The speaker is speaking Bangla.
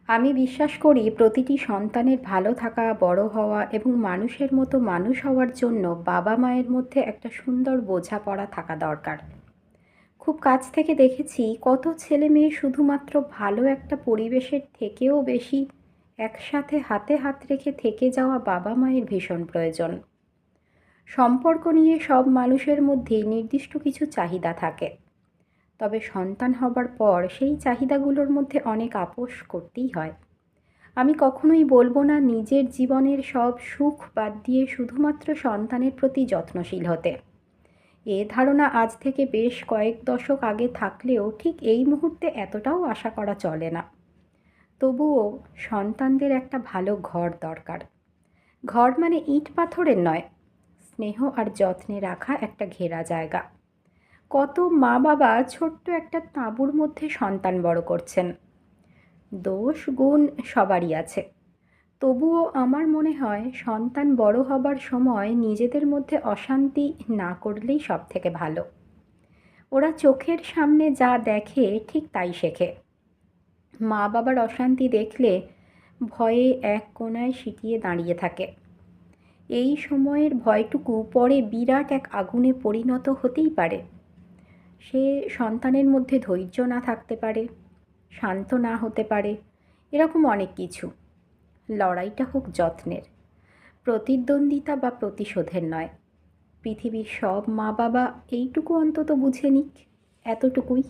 আমি বিশ্বাস করি প্রতিটি সন্তানের ভালো থাকা, বড় হওয়া এবং মানুষের মতো মানুষ হওয়ার জন্য বাবা মায়ের মধ্যে একটা সুন্দর বোঝাপড়া থাকা দরকার। খুব কাছ থেকে দেখেছি কত ছেলে মেয়ে শুধুমাত্র ভালো একটা পরিবেশের থেকেও বেশি একসাথে হাতে হাত রেখে থেকে যাওয়া বাবা মায়ের ভীষণ প্রয়োজন। সম্পর্ক নিয়ে সব মানুষের মধ্যেই নির্দিষ্ট কিছু চাহিদা থাকে, তবে সন্তান হবার পর সেই চাহিদাগুলোর মধ্যে অনেক আপোষ করতেই হয়। আমি কখনোই বলবো না নিজের জীবনের সব সুখ বাদ দিয়ে শুধুমাত্র সন্তানের প্রতি যত্নশীল হতে। এ ধারণা আজ থেকে বেশ কয়েক দশক আগে থাকলেও ঠিক এই মুহূর্তে এতটাও আশা করা চলে না। তবুও সন্তানদের একটা ভালো ঘর দরকার। ঘর মানে ইট পাথরের নয়, স্নেহ আর যত্নে রাখা একটা ঘেরা জায়গা। কত মা বাবা ছোট্ট একটা তাঁবুর মধ্যে সন্তান বড় করছেন। দোষ গুণ সবারই আছে, তবুও আমার মনে হয় সন্তান বড় হবার সময় নিজেদের মধ্যে অশান্তি না করলেই সব থেকে ভালো। ওরা চোখের সামনে যা দেখে ঠিক তাই শেখে। মা বাবার অশান্তি দেখলে ভয়ে এক কোণায় সিটিয়ে দাঁড়িয়ে থাকে। এই সময়ের ভয়টুকু পরে বিরাট এক আগুনে পরিণত হতেই পারে। সে সন্তানের মধ্যে ধৈর্য না থাকতে পারে, শান্ত না হতে পারে, এরকম অনেক কিছু। লড়াইটা হোক যত্নের, প্রতিদ্বন্দ্বিতা বা প্রতিশোধের নয়। পৃথিবীর সব মা বাবা এইটুকু অন্তত বুঝে নিক, এতটুকুই।